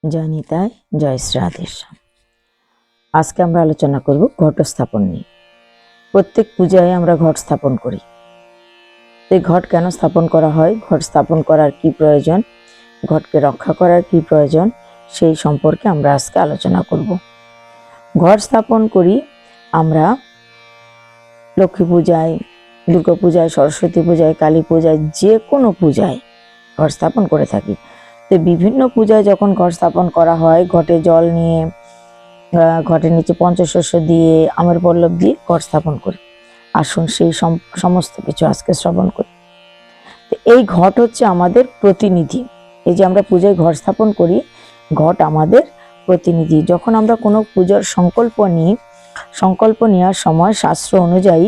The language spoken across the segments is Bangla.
জয় নিতাই, জয় শ্রী রাধেশ্যাম। আজকে আমরা আলোচনা করব ঘট স্থাপন নিয়ে। প্রত্যেক পূজায় আমরা ঘট স্থাপন করি। এই ঘট কেন স্থাপন করা হয়, ঘট স্থাপন করার কি প্রয়োজন, ঘটকে রক্ষা করার কি প্রয়োজন, সেই সম্পর্কে আমরা আজকে আলোচনা করব। ঘট স্থাপন করি আমরা লক্ষ্মী পূজায়, দুর্গা পূজায়, সরস্বতী পূজায়, কালী পূজায়, যে কোনো পূজায় ঘট স্থাপন করে থাকি। তো বিভিন্ন পূজায় যখন ঘট স্থাপন করা হয়, ঘটে জল নিয়ে, ঘটের নিচে পঞ্চশস্য দিয়ে, আমের পল্লব দিয়ে ঘট স্থাপন করি। আসুন সেই সমস্ত কিছু আজকে শ্রবণ করি। তো এই ঘট হচ্ছে আমাদের প্রতিনিধি। এই যে আমরা পূজায় ঘট স্থাপন করি, ঘট আমাদের প্রতিনিধি। যখন আমরা কোনো পূজার সংকল্প নেওয়ার সময় শাস্ত্র অনুযায়ী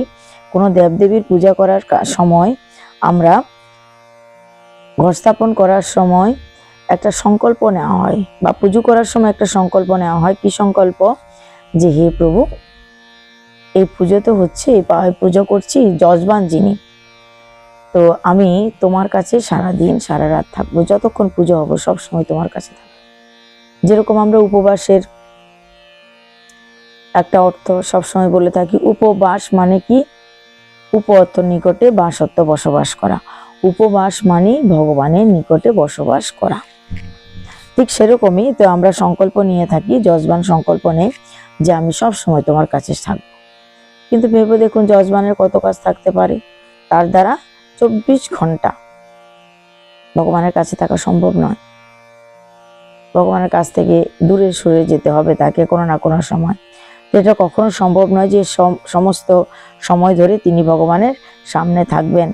কোনো দেবদেবীর পূজা করার সময় আমরা ঘট স্থাপন করার সময় একটা সংকল্প নেওয়া হয়, বা পুজো করার সময় একটা সংকল্প নেওয়া হয়। কি সংকল্প? যে হে প্রভু, এই পুজো তো হচ্ছে, পুজো করছি, যজমান যিনি, তো আমি তোমার কাছে সারা দিন সারা রাত থাকবো, যতক্ষণ পুজো হবো সবসময় তোমার কাছে থাকবো। যেরকম আমরা উপবাসের একটা অর্থ সবসময় বলে থাকি, উপবাস মানে কি? উপ অর্থ নিকটে, বাস অর্থ বসবাস করা। উপবাস মানে ভগবানের নিকটে বসবাস করা। ঠিক সেরকমই তো আমরা সংকল্প নিয়ে থাকি, যজমান সংকল্প নেই যে আমি সব সময় তোমার কাছে থাকবো। কিন্তু ভেবে দেখুন, যজমানের কত কাজ থাকতে পারে, তার দ্বারা 24 ঘন্টা ভগবানের কাছে থাকা সম্ভব নয়। ভগবানের কাছ থেকে দূরে সরে যেতে হবে তাকে কোনো না কোনো সময়। এটা কখনো সম্ভব নয় যে সমস্ত সময় ধরে তিনি ভগবানের সামনে থাকবেন।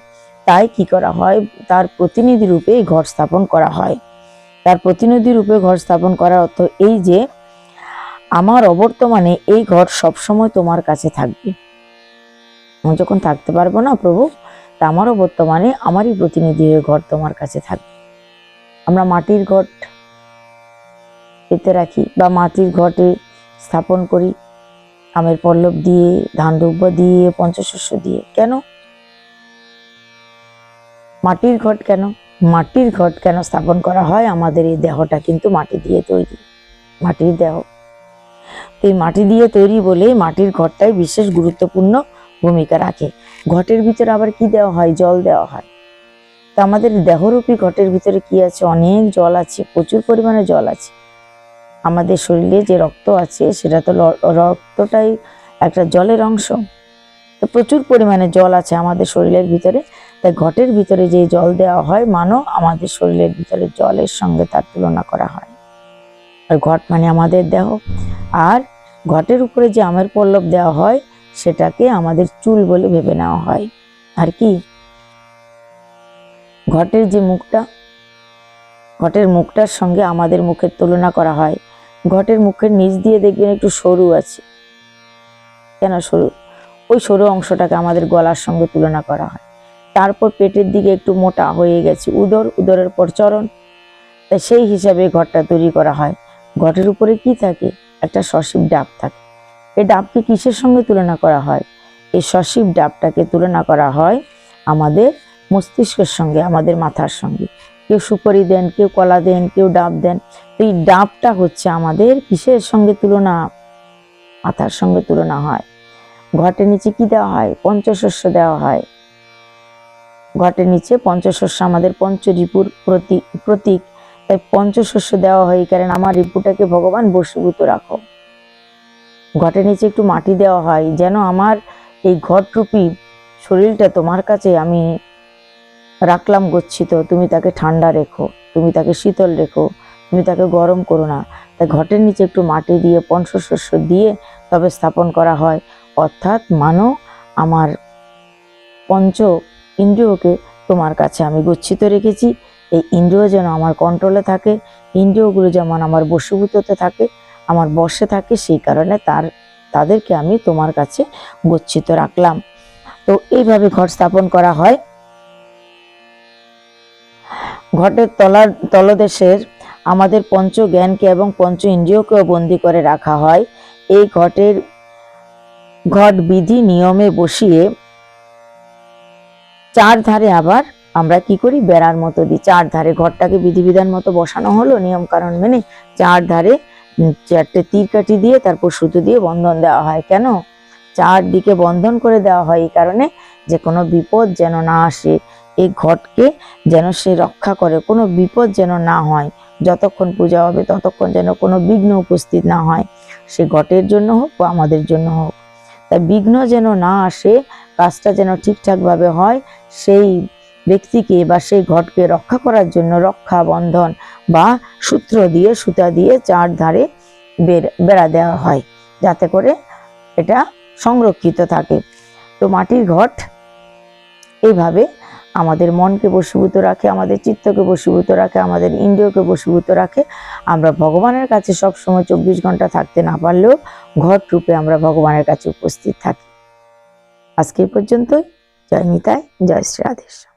তাই কি করা হয়, তার প্রতিনিধি রূপে ঘট স্থাপন করা হয়। তার প্রতিনিধি রূপে ঘট স্থাপন করার অর্থ এই যে আমার অবর্তমানে এই ঘট সবসময় তোমার কাছে থাকবে। আমি যখন থাকতে পারবো না প্রভু, তা আমারও বর্তমানে আমারই প্রতিনিধি হয়ে ঘট তোমার কাছে থাকবে। আমরা মাটির ঘট পেতে রাখি বা মাটির ঘটে স্থাপন করি, আমের পল্লব দিয়ে, ধান দুব্য দিয়ে, পঞ্চশস্য দিয়ে। কেন মাটির ঘট? মাটির ঘট কেন স্থাপন করা হয়? আমাদের এই দেহটা কিন্তু মাটি দিয়ে তৈরি, মাটির দেহ। এই মাটি দিয়ে তৈরি বলে মাটির ঘরটাই বিশেষ গুরুত্বপূর্ণ ভূমিকা রাখে। ঘটের ভিতরে আবার কি দেওয়া হয়? জল দেওয়া হয়। তা আমাদের দেহরূপী ঘটের ভিতরে কি আছে? অনেক জল আছে, প্রচুর পরিমাণে জল আছে। আমাদের শরীরে যে রক্ত আছে, সেটা তো রক্তটাই একটা জলের অংশ। তো প্রচুর পরিমাণে জল আছে আমাদের শরীরের ভিতরে। তাই ঘটের ভিতরে যে জল দেওয়া হয়, মানো আমাদের শরীরের ভিতরে জলের সঙ্গে তার তুলনা করা হয়। আর ঘট মানে আমাদের দেহ। আর ঘটের উপরে যে আমের পল্লব দেওয়া হয়, সেটাকে আমাদের চুল বলে ভেবে নেওয়া হয়। আর কি, ঘটের যে মুখটা, ঘটের মুখটার সঙ্গে আমাদের মুখের তুলনা করা হয়। ঘটের মুখের নিচ দিয়ে দেখবেন একটু সরু আছে। কেন সরু? ওই সরু অংশটাকে আমাদের গলার সঙ্গে তুলনা করা হয়। তারপর পেটের দিকে একটু মোটা হয়ে গেছে উদরের পর চরণ, তাই সেই হিসাবে ঘটটা তৈরি করা হয়। ঘটের উপরে কি থাকে? একটা সসীম ডাব থাকে। এই ডাবকে কিসের সঙ্গে তুলনা করা হয়? এই সসীম ডাবটাকে তুলনা করা হয় আমাদের মস্তিষ্কের সঙ্গে, আমাদের মাথার সঙ্গে। কেউ সুপারি দেন, কেউ কলা দেন, কেউ ডাব দেন। তো এই ডাবটা হচ্ছে আমাদের কিসের সঙ্গে তুলনা? মাথার সঙ্গে তুলনা হয়। ঘটের নিচে কি দেওয়া হয়? পঞ্চশস্য দেওয়া হয়। ঘটের নিচে পঞ্চশস্য আমাদের পঞ্চরিপুর প্রতীক। তাই পঞ্চশস্য দেওয়া হয়, কারণ আমার রিপুটাকে ভগবান বশীভূত রাখো। ঘটের নিচে একটু মাটি দেওয়া হয়, যেন আমার এই ঘটরূপী শরীরটা তোমার কাছে আমি রাখলাম গচ্ছিত, তুমি তাকে ঠান্ডা রেখো, তুমি তাকে শীতল রেখো, তুমি তাকে গরম করো না। তাই ঘটের নিচে একটু মাটি দিয়ে, পঞ্চশস্য দিয়ে তবে স্থাপন করা হয়। অর্থাৎ মানো আমার পঞ্চ ইন্দ্রিয়কে তোমার কাছে আমি গচ্ছিত রেখেছি। এই ইন্দ্রিয় যেন আমার কন্ট্রোলে থাকে, ইন্দ্রিয়গুলো যেমন আমার বশীভূততে থাকে, আমার বশে থাকে, সেই কারণে তাদেরকে আমি তোমার কাছে গচ্ছিত রাখলাম। তো এইভাবে ঘট স্থাপন করা হয়। ঘটের তলদেশের আমাদের পঞ্চ জ্ঞানকে এবং পঞ্চ ইন্দ্রিয়কেও বন্দী করে রাখা হয়। এই ঘট বিধি নিয়মে বসিয়ে চার ধারে আবার আমরা কি করি, বেড়ার মতো দিই চারধারে। ঘরটাকে বিধিবিধান মতো বসানো হলো নিয়ম কারণ মেনে, চারধারে 4টে তীর কাঠি দিয়ে তারপর সুতো দিয়ে বন্ধন দেওয়া হয়। কেন চারদিকে বন্ধন করে দেওয়া হয়? এই কারণে যে কোনো বিপদ যেন না আসে, এই ঘটকে যেন সে রক্ষা করে, কোনো বিপদ যেন না হয়। যতক্ষণ পূজা হবে ততক্ষণ যেন কোনো বিঘ্ন উপস্থিত না হয়, সে ঘটের জন্য হোক বা আমাদের জন্য হোক। তাই বিঘ্ন যেন না আসে, কাজটা যেন ঠিকঠাক ভাবে হয়, সেই ব্যক্তিকে বা সেই ঘটকে রক্ষা করার জন্য রক্ষা বন্ধন বা সূত্র দিয়ে, সুতা দিয়ে চারধারে বেড়া দেওয়া হয়, যাতে করে এটা সংরক্ষিত থাকে। তো মাটির ঘট এইভাবে আমাদের মনকে বশীভূত রাখে, আমাদের চিত্তকে বশীভূত রাখে, আমাদের ইন্দ্রিয়কে বশীভূত রাখে। আমরা ভগবানের কাছে সবসময় 24 ঘন্টা থাকতে না পারলেও ঘট রূপে আমরা ভগবানের কাছে উপস্থিত থাকি। আজকে পর্যন্তই। জয় নিতাই, জয় শ্রী রাধেশ্যাম।